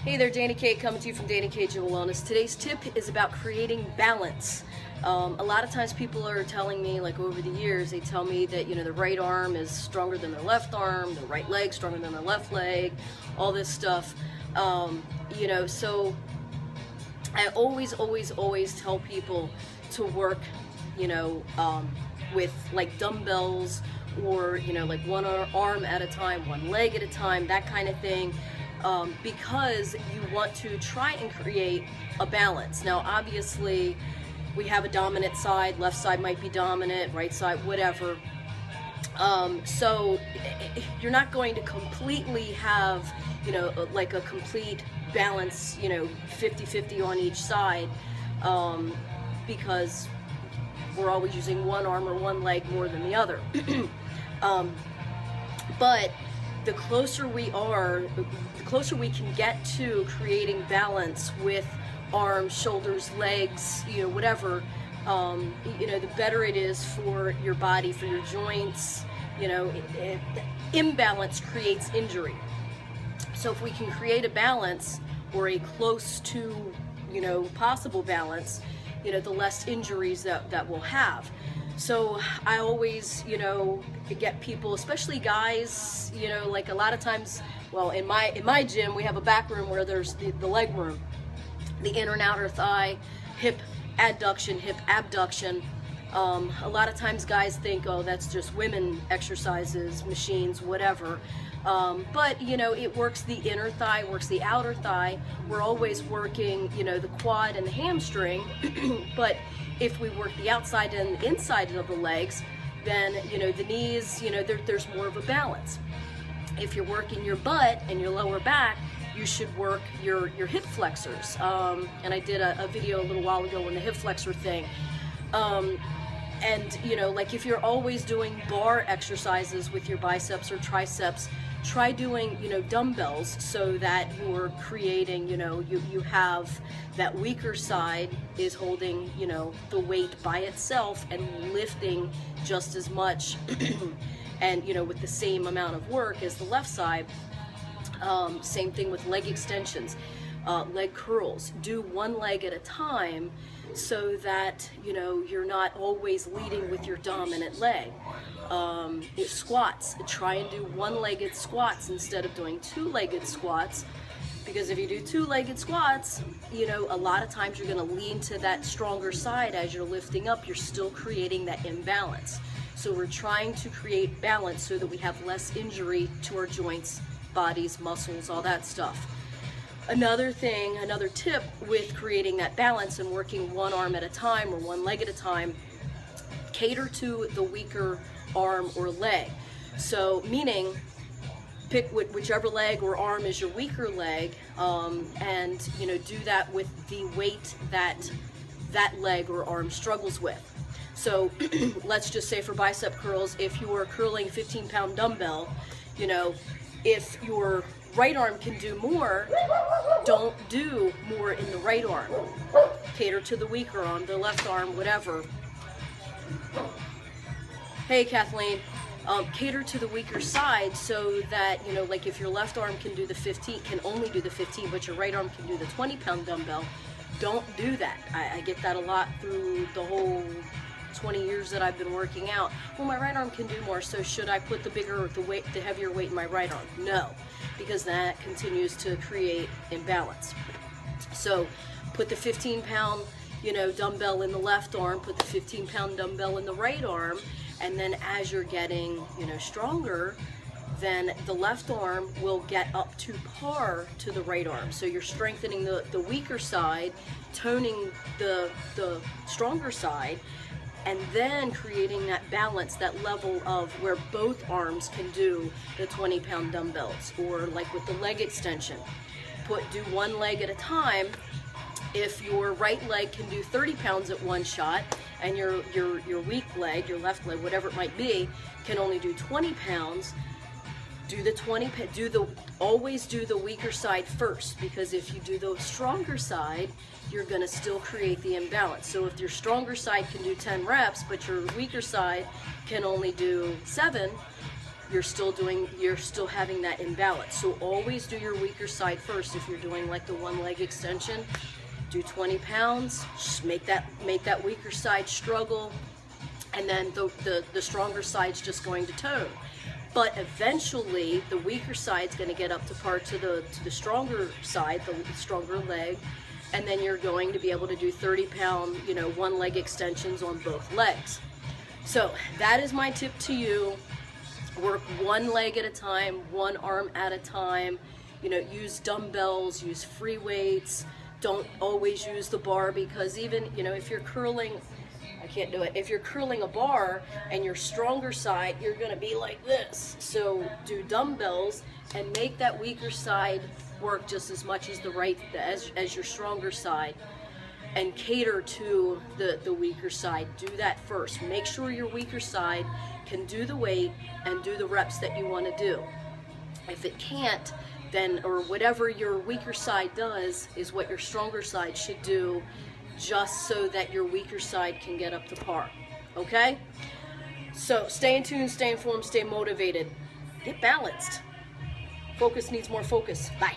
Hey there, Dani K coming to you from Dani K Gym Wellness. Today's tip is about creating balance. A lot of times people are telling me, like over the years, they tell me that, the right arm is stronger than their left arm, the right leg stronger than their left leg, all this stuff. So I always tell people to work, with like dumbbells or, like one arm at a time, one leg at a time, that kind of thing. Because you want to try and create a balance. Now, obviously, we have a dominant side, left side might be dominant, right side, whatever. So you're not going to completely have, like a complete balance, 50-50 on each side, because we're always using one arm or one leg more than the other. But the closer we are, the closer we can get to creating balance with arms, shoulders, legs, whatever, the better it is for your body, for your joints. Imbalance creates injury. So if we can create a balance or a close to, possible balance, the less injuries that we'll have. So I always, get people, especially guys, like a lot of times, well, in my gym, we have a back room where there's the leg room, the inner and outer thigh, hip adduction, hip abduction. A lot of times guys think, oh, that's just women exercises, machines, whatever. But, it works the inner thigh, works the outer thigh. We're always working, the quad and the hamstring. But if we work the outside and the inside of the legs, then, the knees, there's more of a balance. If you're working your butt and your lower back, you should work your hip flexors. And I did a video a little while ago on the hip flexor thing. And, like if you're always doing bar exercises with your biceps or triceps, try doing, dumbbells so that you're creating, you have that weaker side is holding, the weight by itself and lifting just as much and, with the same amount of work as the left side. Same thing with leg extensions, leg curls. Do one leg at a time so that, you're not always leading with your dominant leg. Squats, try and do one-legged squats instead of doing two-legged squats, because if you do two-legged squats, a lot of times you're going to lean to that stronger side as you're lifting up. You're still creating that imbalance. So we're trying to create balance so that we have less injury to our joints, bodies, muscles, all that stuff. Another thing, another tip with creating that balance and working one arm at a time or one leg at a time, cater to the weaker arm or leg. So meaning pick whichever leg or arm is your weaker leg, and do that with the weight that leg or arm struggles with. So let's just say for bicep curls, if you are curling 15-pound dumbbell, if your right arm can do more, don't do more in the right arm. Cater to the weaker arm, the left arm, whatever. Hey, Kathleen. Cater to the weaker side so that, like if your left arm can do the 15, can only do the 15, but your right arm can do the 20-pound dumbbell, don't do that. I get that a lot through the whole 20 years that I've been working out. Well, my right arm can do more, so should I put the heavier weight in my right arm? No, because that continues to create imbalance. So put the 15-pound, dumbbell in the left arm, put the 15-pound dumbbell in the right arm, and then as you're getting, stronger, then the left arm will get up to par to the right arm. So you're strengthening the weaker side, toning the stronger side, and then creating that balance, that level of where both arms can do the 20-pound dumbbells, or like with the leg extension. Do one leg at a time. If your right leg can do 30 pounds at one shot, and your weak leg, your left leg, whatever it might be, can only do 20 pounds, always do the weaker side first, because if you do the stronger side, you're going to still create the imbalance. So if your stronger side can do 10 reps, but your weaker side can only do 7, you're still having that imbalance. So always do your weaker side first. If you're doing like the one leg extension, do 20 pounds, just make that weaker side struggle, and then the stronger side's just going to tone. But eventually the weaker side's going to get up to par to the stronger side, the stronger leg, and then you're going to be able to do 30-pound, you know, one leg extensions on both legs. So that is my tip to you. Work one leg at a time, one arm at a time. You know, use dumbbells, use free weights. Don't always use the bar, because even, you know, if you're curling, I can't do it. If you're curling a bar and your stronger side, you're going to be like this. So do dumbbells and make that weaker side work just as much as as your stronger side, and cater to the weaker side. Do that first. Make sure your weaker side can do the weight and do the reps that you want to do. If it can't, then, or whatever your weaker side does is what your stronger side should do, just so that your weaker side can get up to par. Okay? So stay in tune, stay informed, stay motivated. Get balanced. Focus needs more focus. Bye.